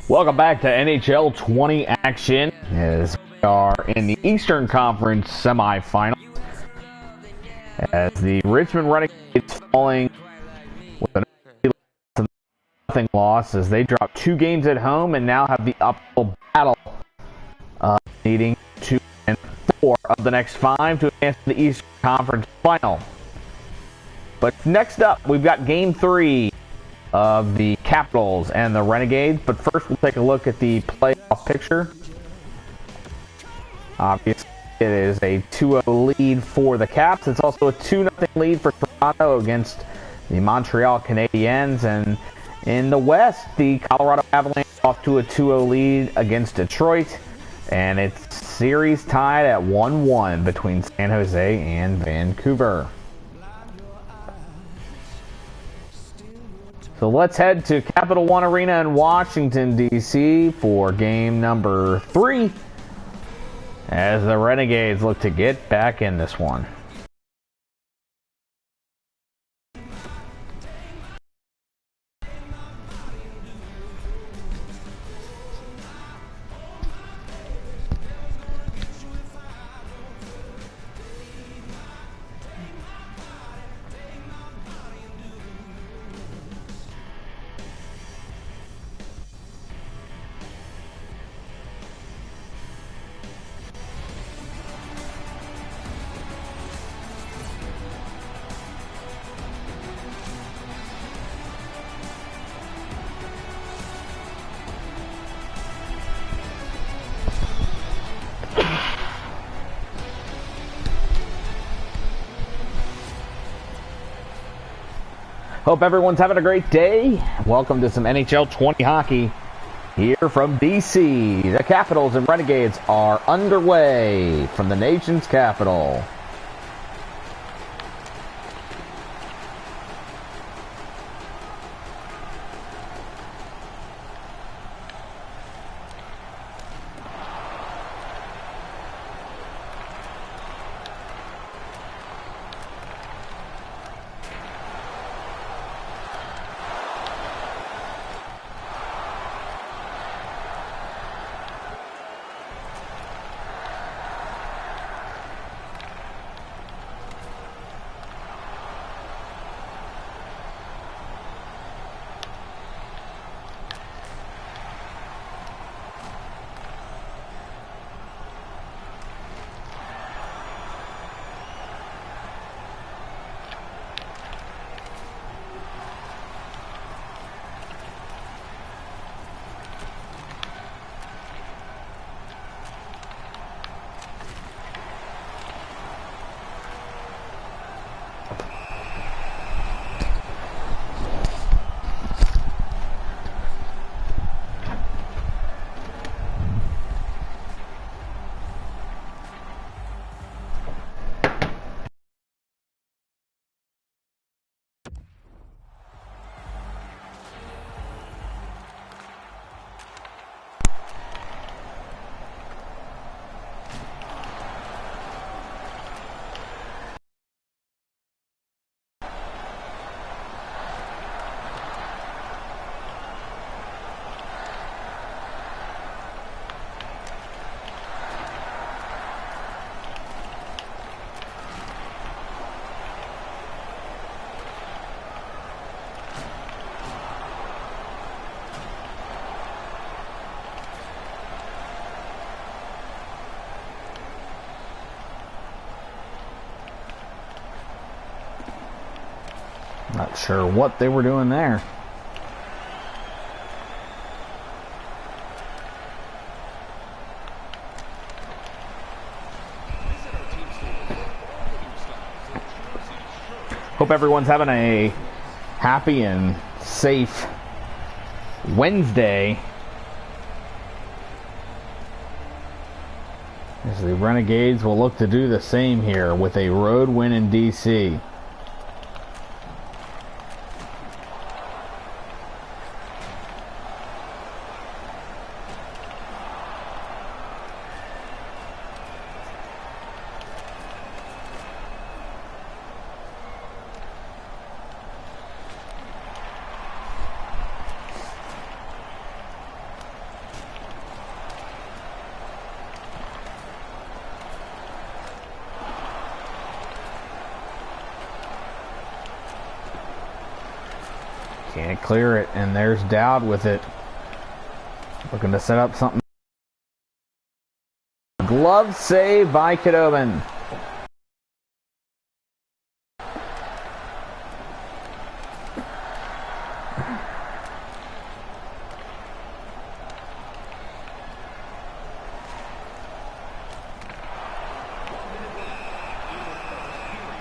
Welcome back to NHL 20 action as we are in the Eastern Conference semifinals as the Richmond Renegades falling with an 0 loss as they drop 2 games at home and now have the uphill battle of needing 2 and 4 of the next 5 to advance to the Eastern Conference final. But next up, we've got Game 3 of the Capitals and the Renegades. But first, we'll take a look at the playoff picture. Obviously, it is a 2-0 lead for the Caps. It's also a 2-0 lead for Toronto against the Montreal Canadiens. And in the West, the Colorado Avalanche off to a 2-0 lead against Detroit. And it's series tied at 1-1 between San Jose and Vancouver. So let's head to Capital One Arena in Washington, D.C. for game number 3 as the Renegades look to get back in this one. Hope everyone's having a great day. Welcome to some NHL 20 hockey here from DC. The Capitals and Renegades are underway from the nation's capital. Not sure what they were doing there. Hope everyone's having a happy and safe Wednesday as the Renegades will look to do the same here with a road win in DC. Can't clear it, and there's Dowd with it. Looking to set up something. Glove save by Khudobin.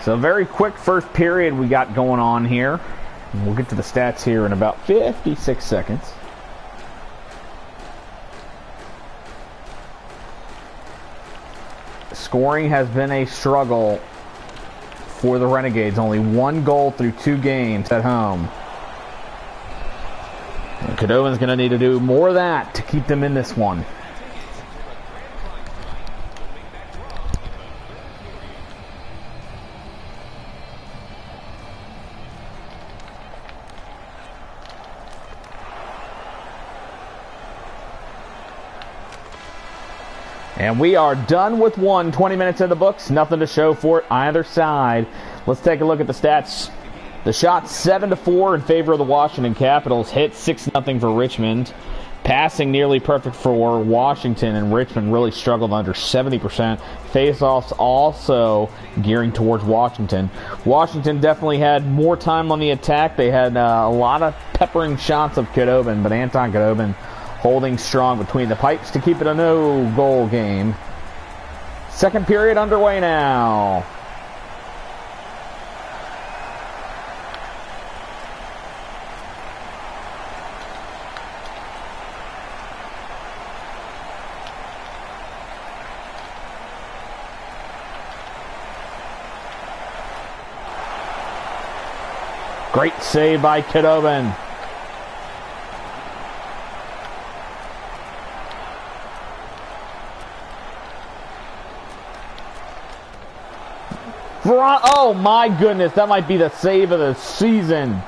So very quick first period we got going on here. We'll get to the stats here in about 56 seconds. Scoring has been a struggle for the Renegades. Only 1 goal through 2 games at home. And Khudobin's going to need to do more of that to keep them in this one. And we are done with 20 minutes in the books. Nothing to show for it either side. Let's take a look at the stats. The shots 7-4 in favor of the Washington Capitals. Hit 6-0 for Richmond. Passing nearly perfect for Washington, and Richmond really struggled under 70%. Face-offs also gearing towards Washington. Washington definitely had more time on the attack. They had a lot of peppering shots of Khudobin, but Anton Khudobin holding strong between the pipes to keep it a no-goal game. Second period underway now. Great save by Khudobin. Oh my goodness, that might be the save of the season.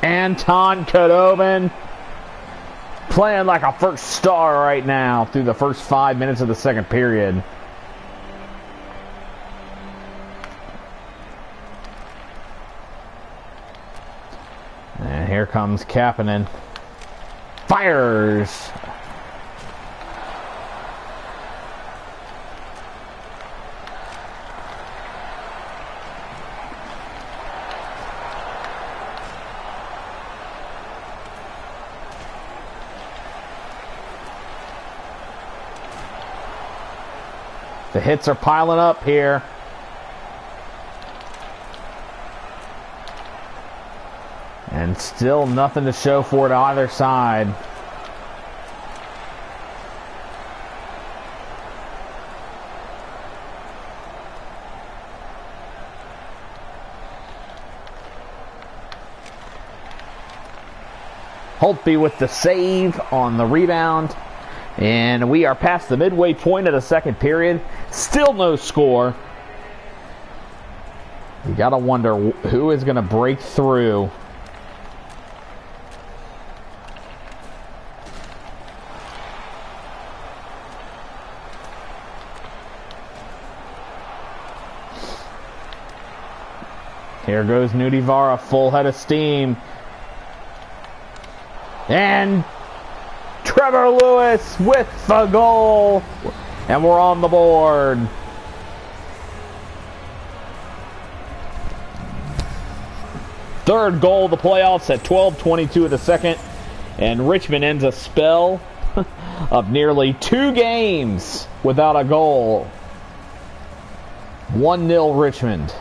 Anton Khudobin playing like a first star right now through the first 5 minutes of the second period. And here comes Kapanen. Fires. The hits are piling up here. And still nothing to show for it on either side. Holtby with the save on the rebound. And we are past the midway point of the second period. Still no score. You gotta wonder who is gonna break through. Here goes Nudivara, full head of steam. And Trevor Lewis with the goal. And we're on the board. Third goal of the playoffs at 12:22 of the second. And Richmond ends a spell of nearly 2 games without a goal. 1-0 Richmond.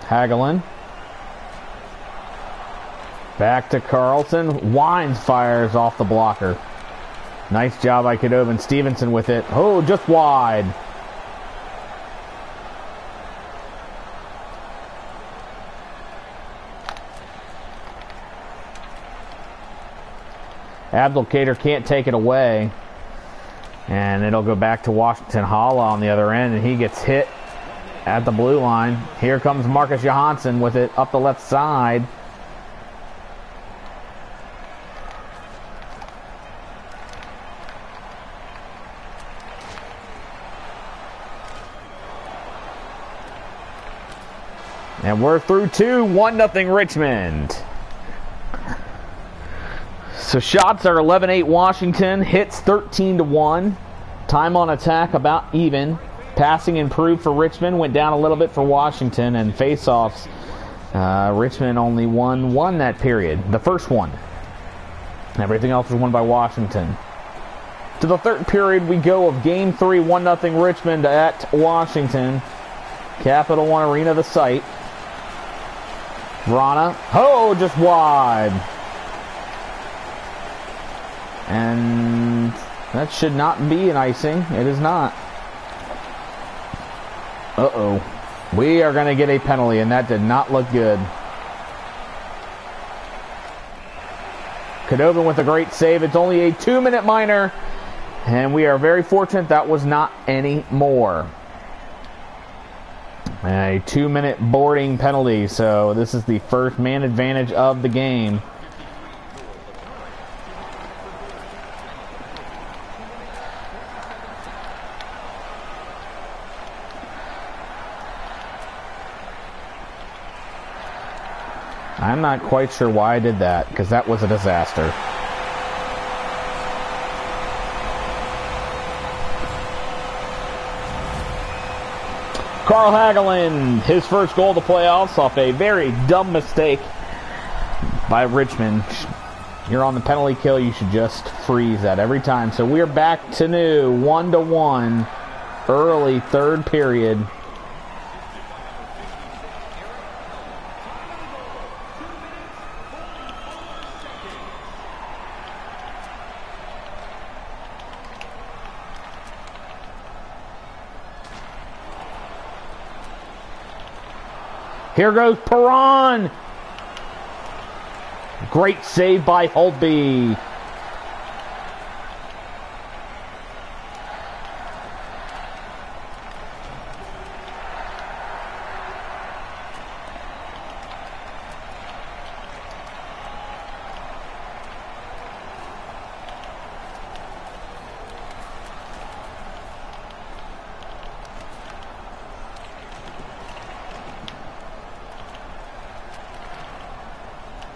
Hagelin. Back to Carlson. Wines fires off the blocker. Nice job by Kadobin. Stevenson with it. Oh, just wide. Abdelkader can't take it away. And it'll go back to Washington. Hala on the other end, and he gets hit at the blue line. Here comes Marcus Johansson with it up the left side. And we're through 2, 1-0 Richmond. So shots are 11-8 Washington, hits 13-1. Time on attack about even. Passing improved for Richmond, went down a little bit for Washington, and face-offs. Richmond only won one that period, the first one. Everything else was won by Washington. To the third period we go of Game 3, 1-0 Richmond at Washington. Capital One Arena, the site. Vrana, oh, just wide. And that should not be an icing. It is not. Uh-oh. We are going to get a penalty, and that did not look good. Kadobin with a great save. It's only a 2-minute minor, and we are very fortunate that was not any more. A 2-minute boarding penalty, so this is the first man advantage of the game. I'm not quite sure why I did that, because that was a disaster. Carl Hagelin, his first goal of the playoffs off a very dumb mistake by Richmond. You're on the penalty kill, you should just freeze that every time. So we're back to new, 1-1, early third period. Here goes Perron. Great save by Holtby.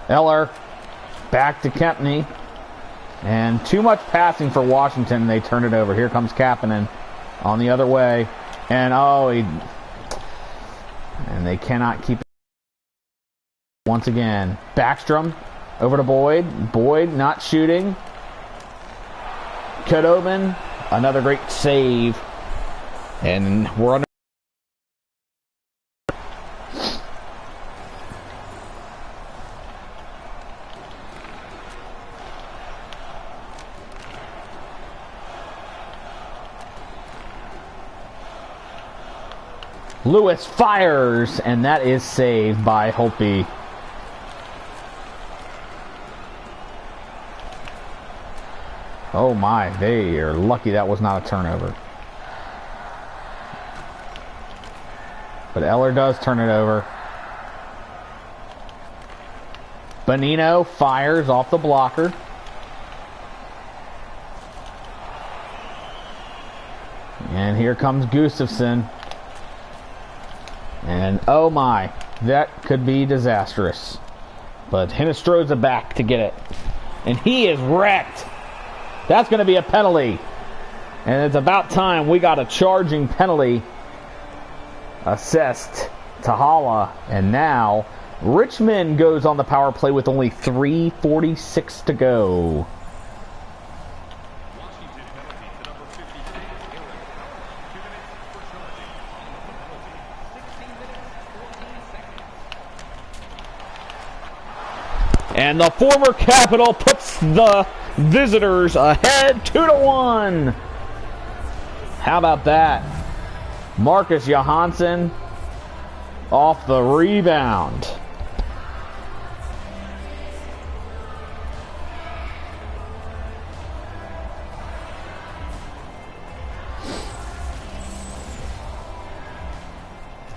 Eller back to Kempney, and too much passing for Washington. They turn it over. Here comes Kapanen on the other way, and and they cannot keep it. Once again, Backstrom over to Boyd. Boyd not shooting. Kadobin, another great save, and we're under. Lewis fires, and that is saved by Holtby. Oh my, they are lucky that was not a turnover. But Eller does turn it over. Bonino fires off the blocker. And here comes Gustafsson. And oh my, that could be disastrous. But Hinestroza back to get it. And he is wrecked. That's going to be a penalty. And it's about time we got a charging penalty assessed to Hala. And now Richmond goes on the power play with only 3:46 to go. And the former Capital puts the visitors ahead 2-1. How about that? Marcus Johansson off the rebound.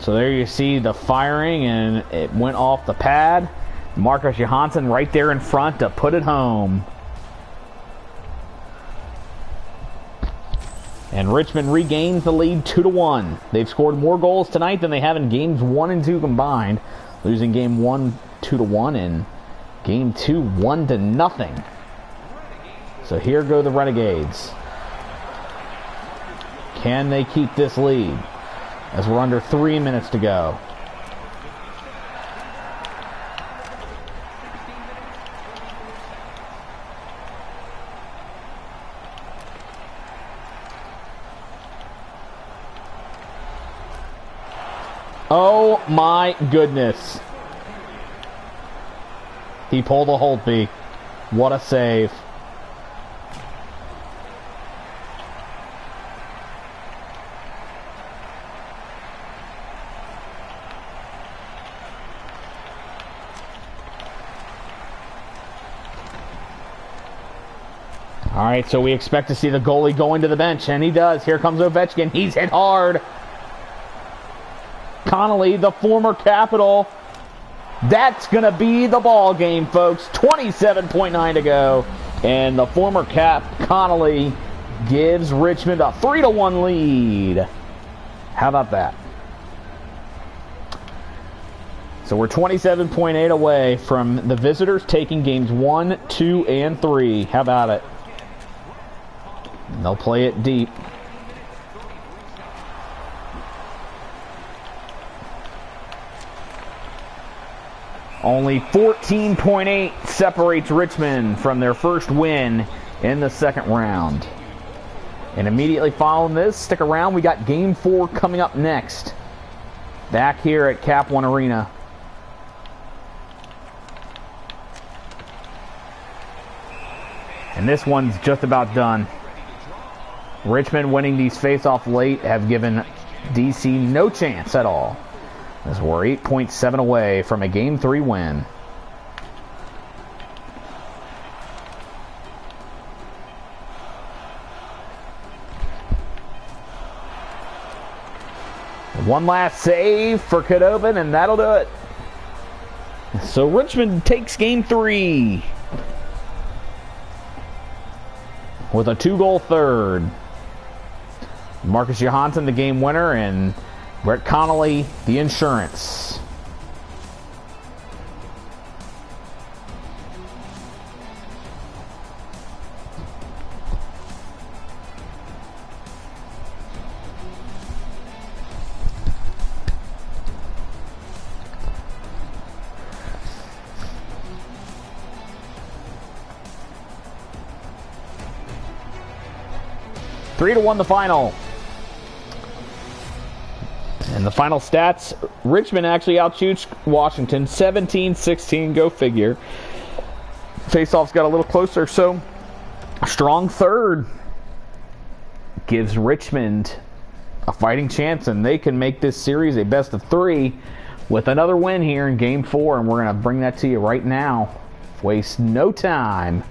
So there you see the firing, and it went off the pad. Marcus Johansson right there in front to put it home. And Richmond regains the lead 2-1. They've scored more goals tonight than they have in games 1 and 2 combined. Losing game 1 2-1 and game 2 1-0. So here go the Renegades. Can they keep this lead? As we're under 3 minutes to go. Oh my goodness. He pulled a Holtby. What a save. All right, so we expect to see the goalie going to the bench, and he does. Here comes Ovechkin. He's hit hard. Connolly, the former Capital. That's going to be the ball game, folks. 27.9 to go. And the former Cap, Connolly, gives Richmond a 3-1 lead. How about that? So we're 27.8 away from the visitors taking games 1, 2, and 3. How about it? And they'll play it deep. Only 14.8 separates Richmond from their first win in the second round. And immediately following this, stick around, we got Game 4 coming up next. Back here at Cap One Arena. And this one's just about done. Richmond winning these face-off late have given DC no chance at all, as we're 8.7 away from a Game 3 win. One last save for Khudobin, and that'll do it. So Richmond takes Game 3 with a 2-goal third. Marcus Johansson, the game winner, and Brett Connolly, the insurance. Three to 1 the final. And the final stats, Richmond actually outshoots Washington 17-16, go figure. Faceoffs got a little closer, so a strong third gives Richmond a fighting chance, and they can make this series a best of 3 with another win here in Game 4, and we're going to bring that to you right now. Waste no time.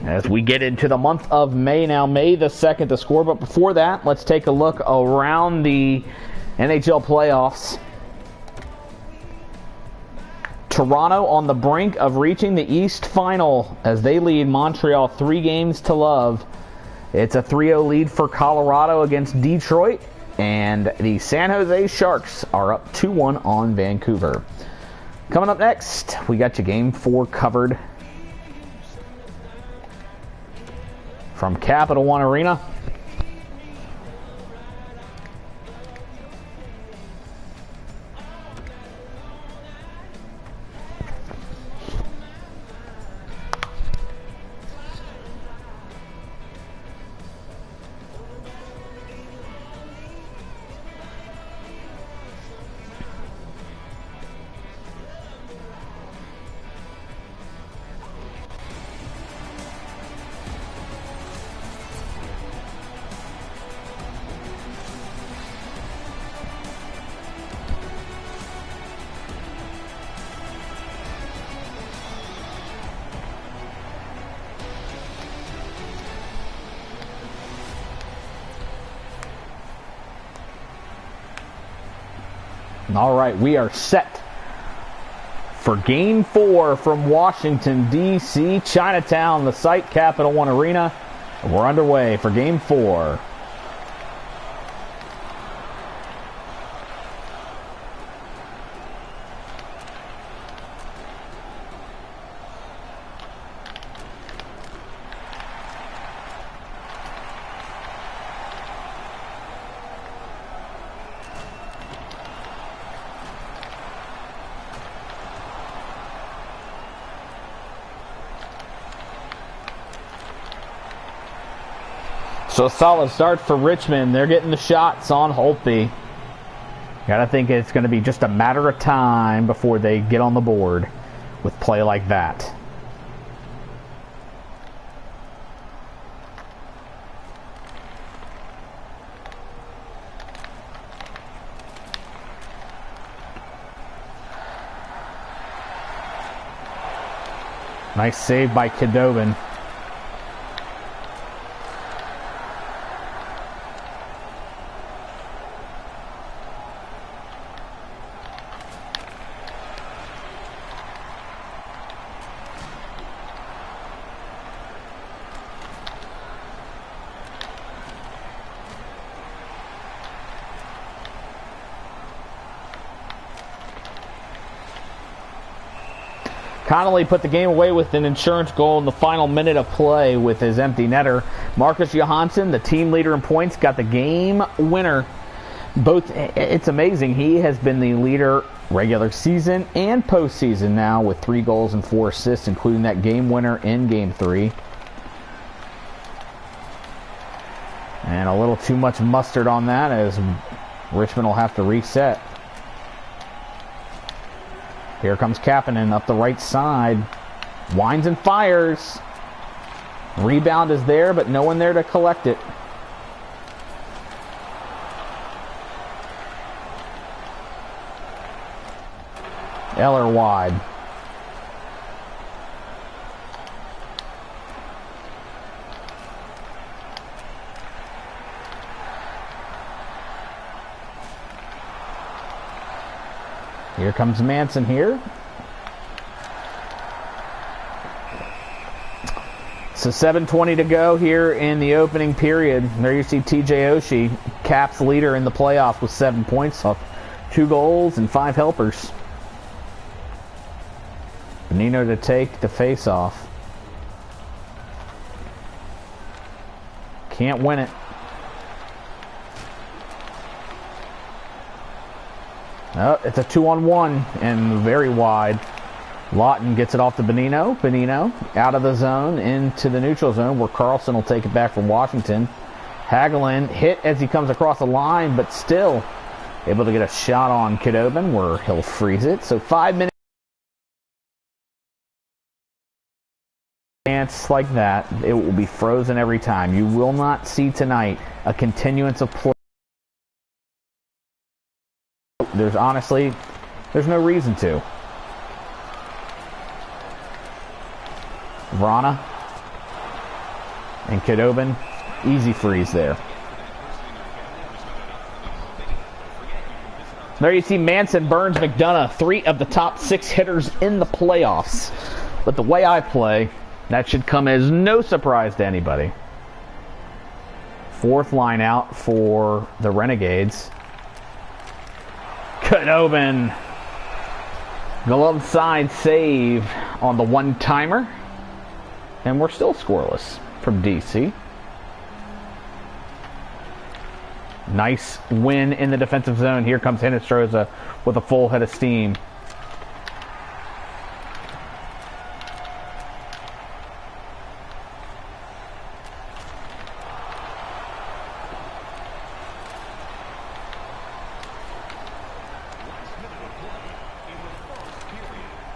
As we get into the month of May now, May the 2nd to score. But before that, let's take a look around the NHL playoffs. Toronto on the brink of reaching the East Final as they lead Montreal 3-0. It's a 3-0 lead for Colorado against Detroit. And the San Jose Sharks are up 2-1 on Vancouver. Coming up next, we got your Game 4 covered from Capital One Arena. All right, we are set for Game 4 from Washington, D.C., Chinatown, the site, Capital One Arena. We're underway for Game 4. So a solid start for Richmond. They're getting the shots on Holtby. Gotta think it's going to be just a matter of time before they get on the board with play like that. Nice save by Khudobin. Connolly put the game away with an insurance goal in the final minute of play with his empty netter. Marcus Johansson, the team leader in points, got the game winner. It's amazing. He has been the leader regular season and postseason now with 3 goals and 4 assists, including that game winner in Game 3. And a little too much mustard on that as Richmond will have to reset. Here comes Kapanen up the right side. Winds and fires. Rebound is there, but no one there to collect it. Eller wide. Here comes Manson here. So 7:20 to go here in the opening period. There you see TJ Oshie, Caps leader in the playoffs with 7 points off 2 goals and 5 helpers. Bonino to take the face-off. Can't win it. Oh, it's a 2-on-1 and very wide. Lawton gets it off to Bonino. Bonino out of the zone into the neutral zone where Carlson will take it back from Washington. Hagelin hit as he comes across the line, but still able to get a shot on Khudobin where he'll freeze it. So 5 minutes chance like that, it will be frozen every time. You will not see tonight a continuance of play. There's no reason to. Vrana and Khudobin, easy freeze there. There you see Manson, Burns, McDonough, 3 of the top 6 hitters in the playoffs. But the way I play, that should come as no surprise to anybody. 4th line out for the Renegades. Khudobin, glove side save on the one-timer. And we're still scoreless from DC. Nice win in the defensive zone. Here comes Hinestroza with a full head of steam.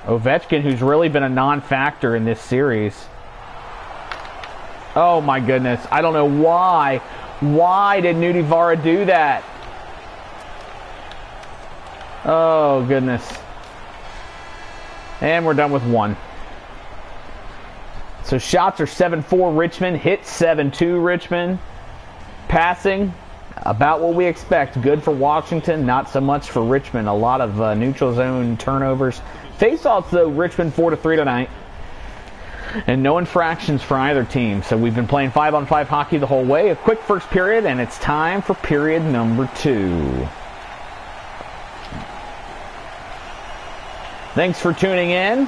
Ovechkin, who's really been a non-factor in this series. Oh my goodness. I don't know why. Why did Nudivara do that? Oh goodness. And we're done with 1. So shots are 7-4 Richmond. Hit 7-2 Richmond. Passing About what we expect. Good for Washington, not so much for Richmond. A lot of neutral zone turnovers. Face-offs, though, Richmond 4-3 tonight. And no infractions for either team. So we've been playing 5-on-5 hockey the whole way. A quick first period, and it's time for period number 2. Thanks for tuning in.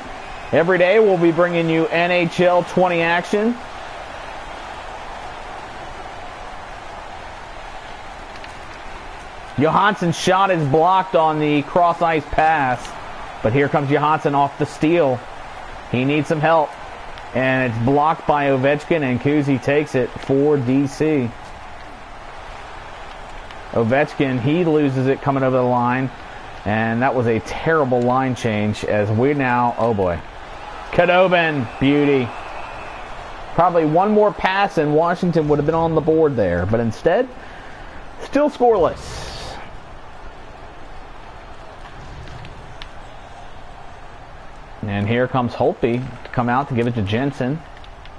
Every day we'll be bringing you NHL20 action. Johansson's shot is blocked on the cross-ice pass. But here comes Johansson off the steal. He needs some help. And it's blocked by Ovechkin, and Kuzi takes it for DC. Ovechkin, he loses it coming over the line. And that was a terrible line change as we now, oh boy. Khudobin, beauty. Probably one more pass and Washington would have been on the board there. But instead, still scoreless. And here comes Holtby to come out to give it to Jensen.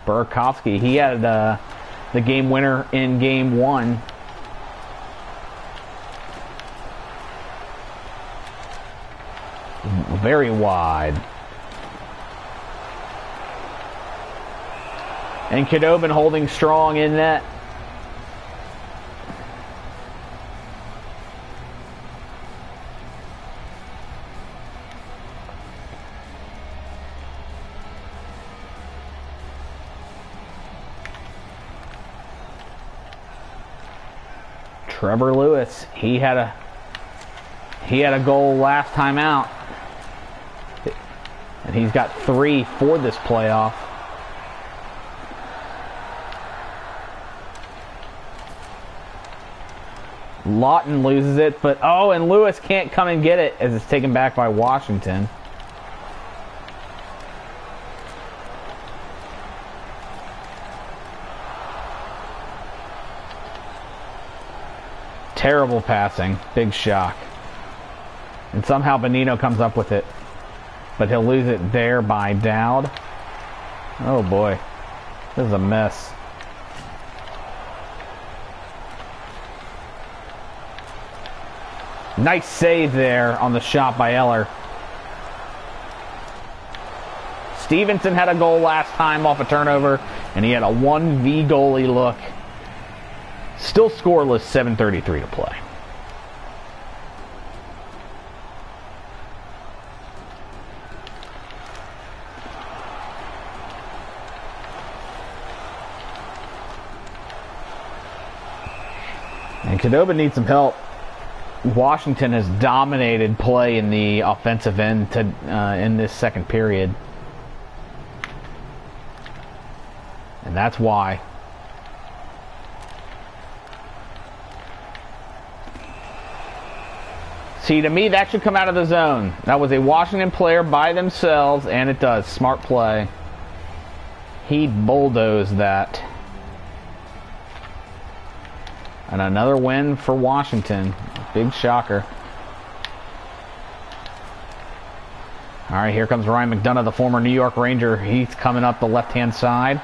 Burakovsky, he had the game winner in game 1. Very wide. And Khudobin holding strong in net. Trevor Lewis, he had a goal last time out. And he's got 3 for this playoff. Lawton loses it, but oh, and Lewis can't come and get it as it's taken back by Washington. Terrible passing. Big shock. And somehow Bonino comes up with it. But he'll lose it there by Dowd. Oh boy. This is a mess. Nice save there on the shot by Eller. Stevenson had a goal last time off a turnover. And he had a 1v goalie look. Still scoreless, 7:33 to play. And Khudobin needs some help. Washington has dominated play in the offensive end in this second period. And that's why. See, to me, that should come out of the zone. That was a Washington player by themselves, and it does. Smart play. He bulldozed that. And another win for Washington. Big shocker. All right, here comes Ryan McDonough, the former New York Ranger. He's coming up the left-hand side.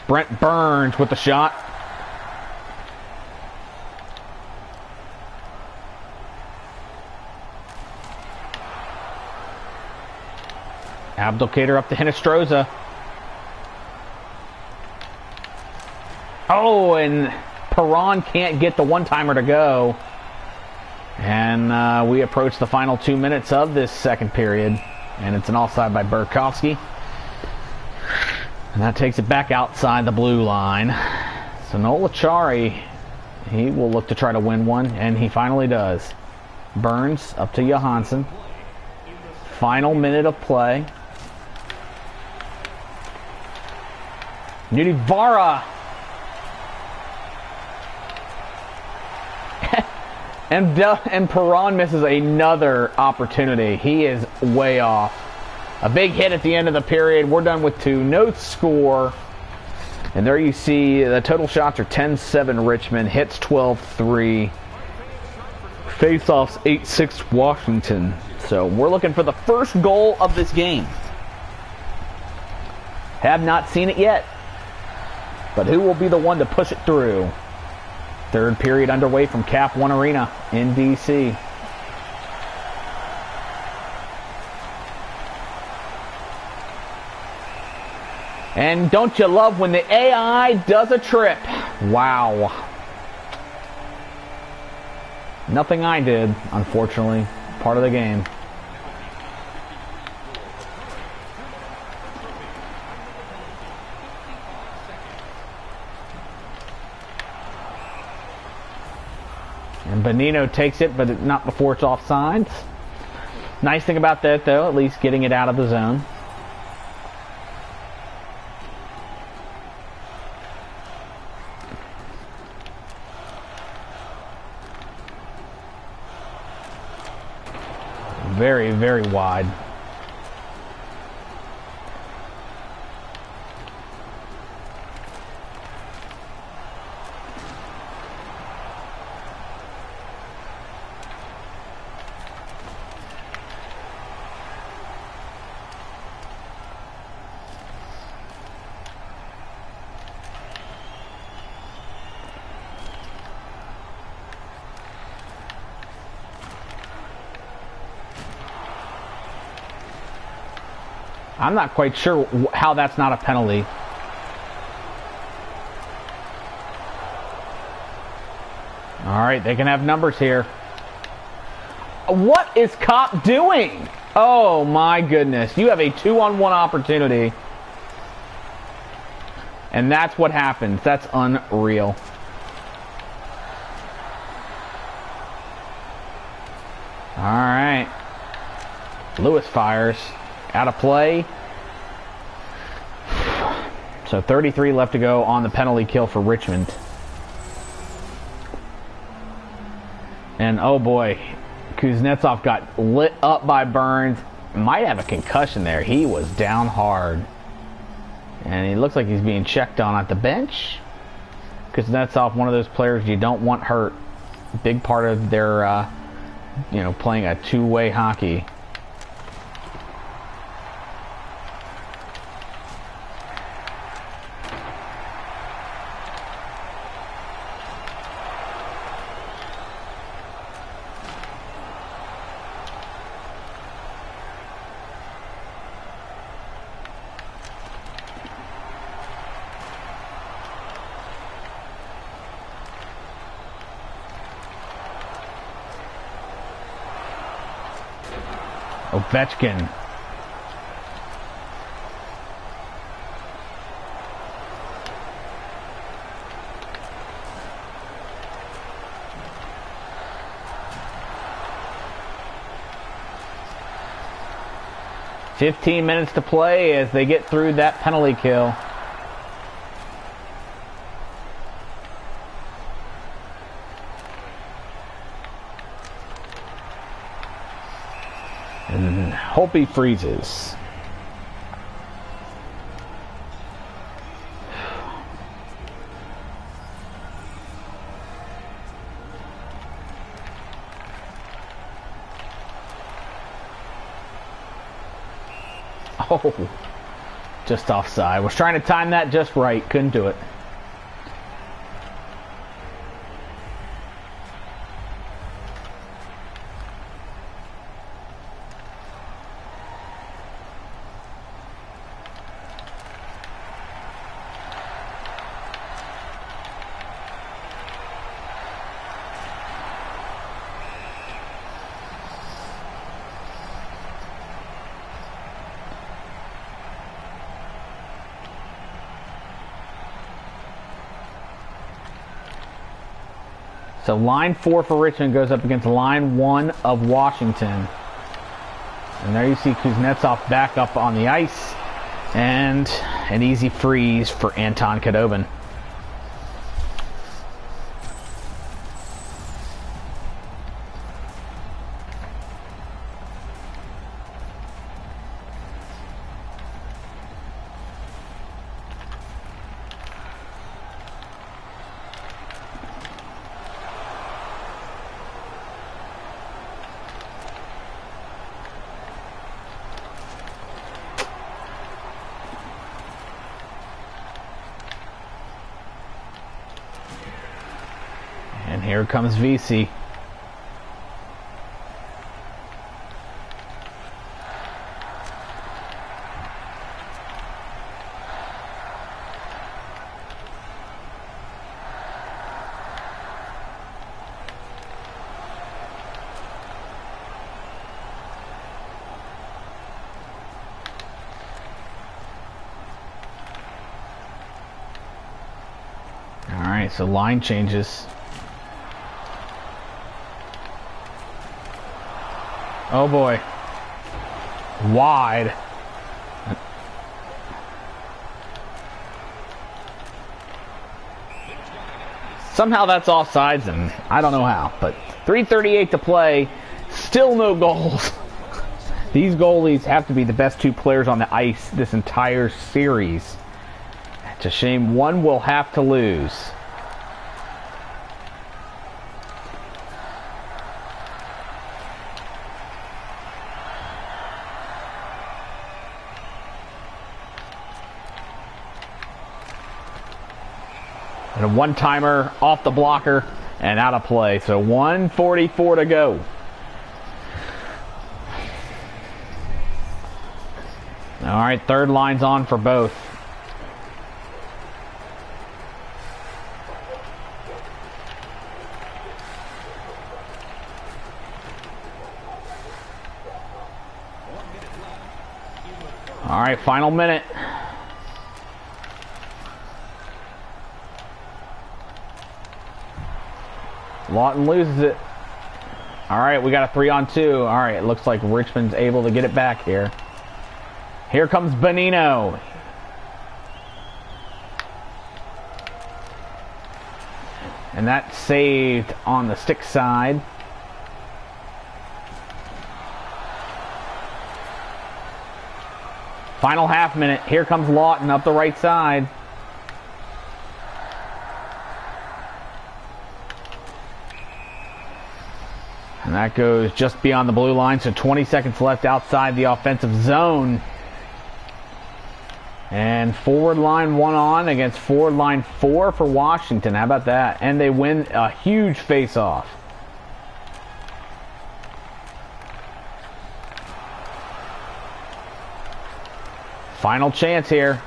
Brent Burns with the shot. Abdelkader up to Hinostroza. Oh, and Perron can't get the one-timer to go. And we approach the final 2 minutes of this second period. And it's an offside by Burakovsky. And that takes it back outside the blue line. So Noel Achari, he will look to try to win one, and he finally does. Burns up to Johansson. Final minute of play. Nudivara. And Perron misses another opportunity. He is way off. A big hit at the end of the period. We're done with 2. No score. And there you see the total shots are 10-7 Richmond. Hits 12-3. Face-offs 8-6 Washington. So we're looking for the first goal of this game. Have not seen it yet. But who will be the one to push it through? Third period underway from Cap One Arena in D.C. And don't you love when the AI does a trip? Wow. Nothing I did, unfortunately. Part of the game. And Bonino takes it, but not before it's offsides. Nice thing about that, though, at least getting it out of the zone. Very, very wide. I'm not quite sure how that's not a penalty. All right, they can have numbers here. What is Kopp doing? Oh my goodness. You have a 2-on-1 opportunity. And that's what happens. That's unreal. All right. Lewis fires. Out of play. So 33 left to go on the penalty kill for Richmond. And oh boy, Kuznetsov got lit up by Burns. Might have a concussion there. He was down hard. And he looks like he's being checked on at the bench. Kuznetsov, one of those players you don't want hurt. Big part of their, playing a two-way hockey. Ovechkin. "15 minutes to play as they get through that penalty kill. And hope he freezes. Oh, just offside. Was trying to time that just right. Couldn't do it. So line 4 for Richmond goes up against line 1 of Washington. And there you see Kuznetsov back up on the ice. And an easy freeze for Anton Khudobin. Here comes VC. Alright, so line changes. Oh boy. Wide. Somehow that's offsides, and I don't know how, but 3:38 to play, still no goals. These goalies have to be the best two players on the ice this entire series. It's a shame one will have to lose. And a one-timer off the blocker and out of play. So 1:44 to go. All right, third line's on for both. All right, final minute. Lawton loses it. All right, we got a 3-on-2. All right, it looks like Richmond's able to get it back here. Here comes Bonino. And that's saved on the stick side. Final half minute. Here comes Lawton up the right side. And that goes just beyond the blue line, so 20 seconds left outside the offensive zone. And forward line 1 on against forward line 4 for Washington. How about that? And they win a huge face-off. Final chance here.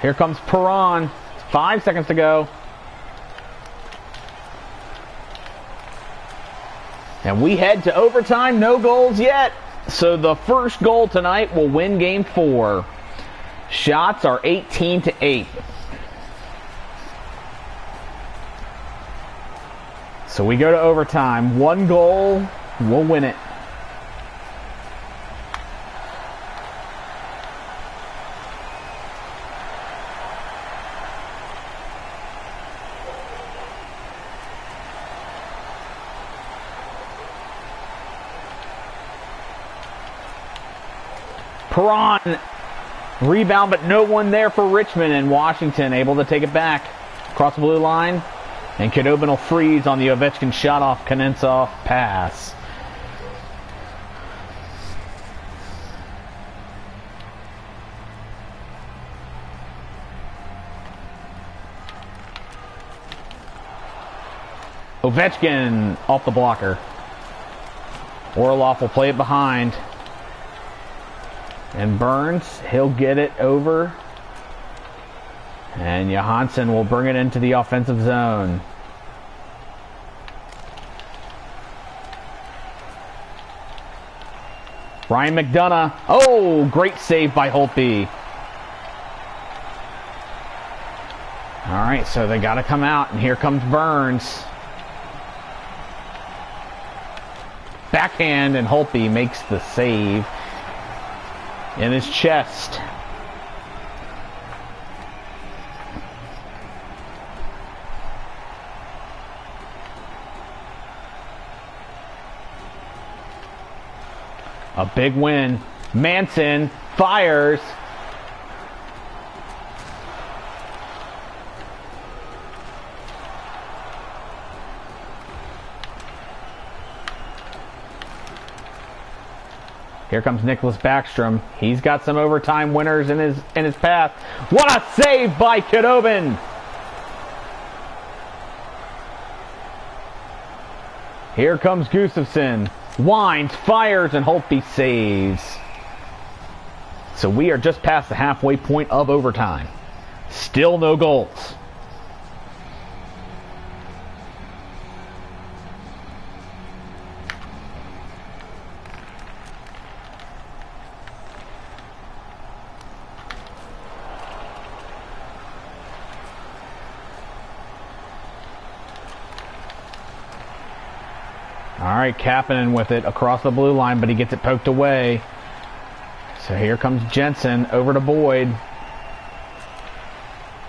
Here comes Perron. 5 seconds to go. And we head to overtime. No goals yet. So the first goal tonight will win game 4. Shots are 18-8. So we go to overtime. 1 goal will win it. Perron, rebound, but no one there for Richmond, and Washington able to take it back across the blue line, and Khudobin will freeze on the Ovechkin shot off Konensov pass. Ovechkin off the blocker. Orloff will play it behind. And Burns, he'll get it over. And Johansson will bring it into the offensive zone. Ryan McDonough. Oh, great save by Holtby. All right, so they got to come out, and here comes Burns. Backhand, and Holtby makes the save. In his chest. A big win. Manson fires. Here comes Nicholas Backstrom. He's got some overtime winners in his path. What a save by Khudobin! Here comes Gustafsson. Winds, fires, and Holtby saves. So we are just past the halfway point of overtime. Still no goals. All right, Kapanen with it across the blue line, but he gets it poked away. So here comes Jensen over to Boyd.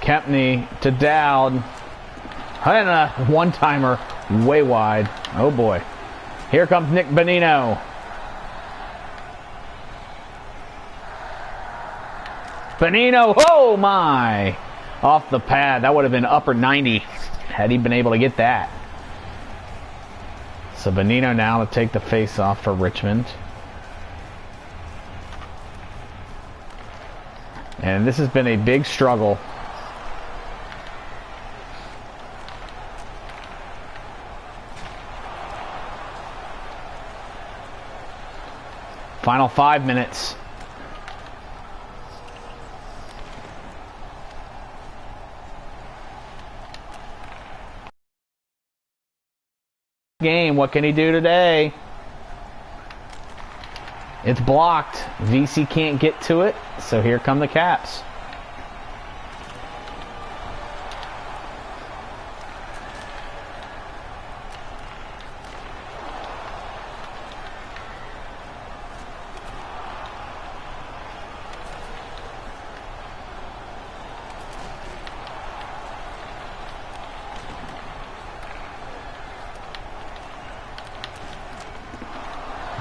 Kempney to Dowd. And a one-timer way wide. Oh boy. Here comes Nick Bonino. Bonino, oh my! Off the pad. That would have been upper 90 had he been able to get that. So Bonino now to take the face-off for Richmond. And this has been a big struggle. Final 5 minutes. Game, what can he do today? It's blocked. VC can't get to it, so here come the Caps.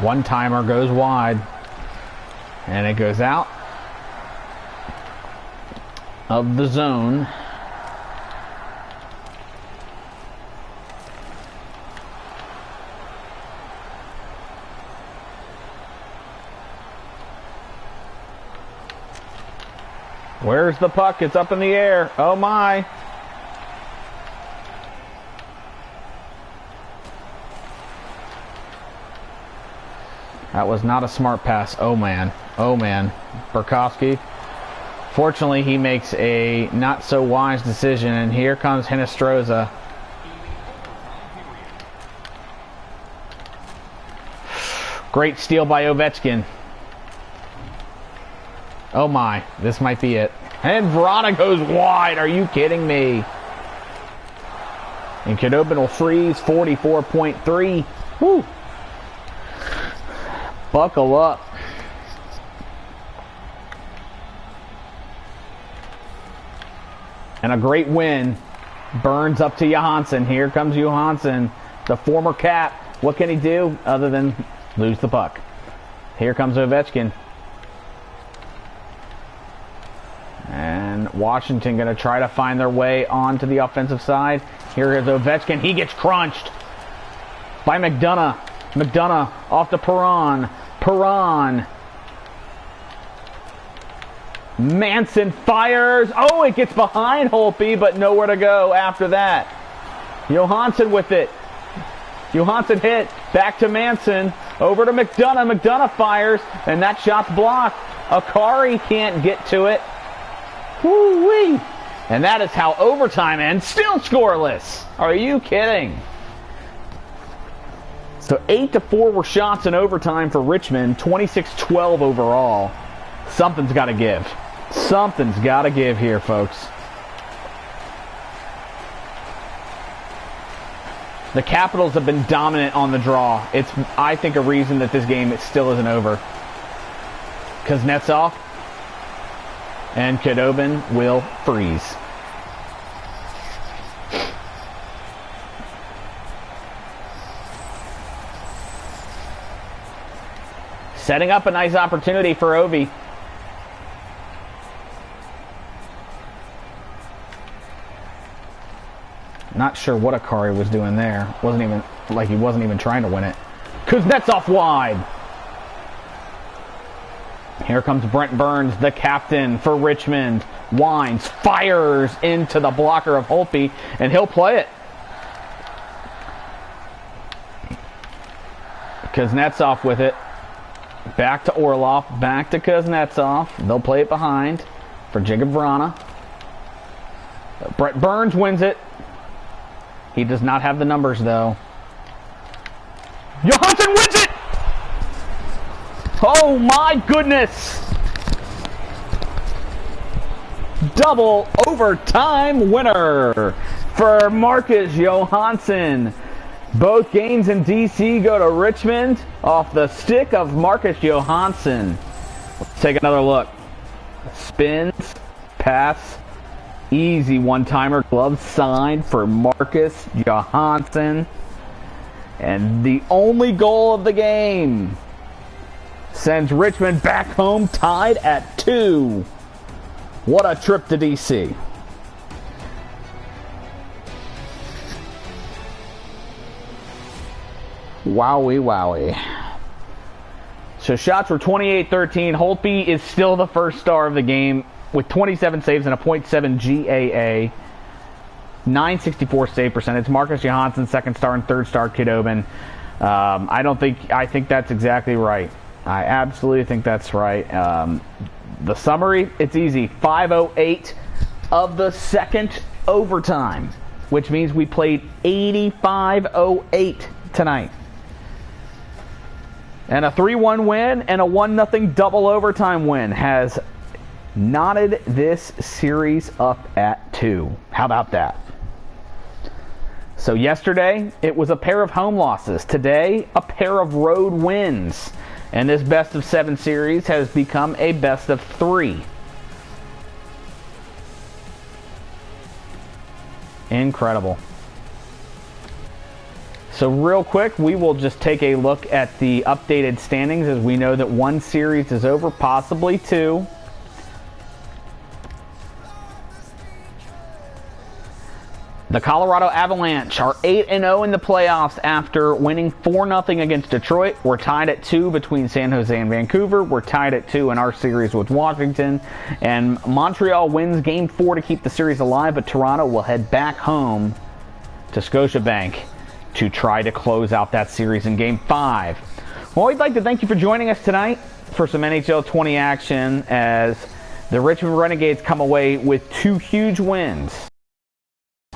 One-timer goes wide, and it goes out of the zone. Where's the puck? It's up in the air. Oh my. That was not a smart pass. Oh man. Oh man. Burkowski. Fortunately, he makes a not so wise decision, and here comes Hinostroza. Great steal by Ovechkin. Oh my. This might be it. And Verona goes wide. Are you kidding me? And Khudobin will freeze. 44.3. Woo. Buckle up. And a great win. Burns up to Johansson. Here comes Johansson, the former Cap. What can he do other than lose the puck? Here comes Ovechkin. And Washington going to try to find their way onto the offensive side. Here is Ovechkin. He gets crunched by McDonough. McDonough off to Perron. Perron. Manson fires. Oh, it gets behind Holtby, but nowhere to go after that. Johansson with it. Johansson hit. Back to Manson. Over to McDonough. McDonough fires, and that shot's blocked. Akari can't get to it. Woo-wee. And that is how overtime ends. Still scoreless. Are you kidding? So 8-4 were shots in overtime for Richmond. 26-12 overall. Something's got to give. Something's got to give here, folks. The Capitals have been dominant on the draw. It's, I think, a reason that this game still isn't over. Kuznetsov and Khudobin will freeze. Setting up a nice opportunity for Ovi. Not sure what Akari was doing there. Wasn't even like he wasn't even trying to win it. Kuznetsov wide. Here comes Brent Burns, the captain for Richmond. Winds, fires into the blocker of Holtby, and he'll play it. Kuznetsov with it. Back to Orlov. Back to Kuznetsov. They'll play it behind for Jacob Vrana. Brett Burns wins it. He does not have the numbers, though. Johansson wins it! Oh, my goodness! Double overtime winner for Marcus Johansson. Both games in DC go to Richmond off the stick of Marcus Johansson. Let's take another look. Spins, pass, easy one-timer, glove side for Marcus Johansson. And the only goal of the game sends Richmond back home tied at 2. What a trip to DC. Wowie, wowie. So shots were 28-13. Holtby is still the first star of the game with 27 saves and a .7 GAA. 964 save percentage. Marcus Johansson, second star, and third star, Kidobin. I think that's exactly right. I absolutely think that's right. The summary, it's easy. 5:08 of the second overtime, which means we played 85:08 tonight. And a 3-1 win and a 1-0 double overtime win has knotted this series up at 2. How about that? So yesterday, it was a pair of home losses. Today, a pair of road wins. And this best of 7 series has become a best of 3. Incredible. So real quick, we will just take a look at the updated standings as we know that 1 series is over, possibly 2. The Colorado Avalanche are 8-0 in the playoffs after winning 4-0 against Detroit. We're tied at 2 between San Jose and Vancouver. We're tied at 2 in our series with Washington. And Montreal wins Game 4 to keep the series alive, but Toronto will head back home to Scotiabank to try to close out that series in Game 5. Well, we'd like to thank you for joining us tonight for some NHL20 action as the Richmond Renegades come away with 2 huge wins.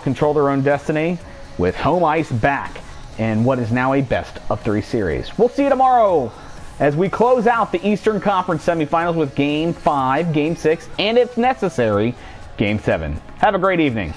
Control their own destiny with home ice back in what is now a best of 3 series. We'll see you tomorrow as we close out the Eastern Conference semifinals with Game 5, Game 6, and if necessary, Game 7. Have a great evening.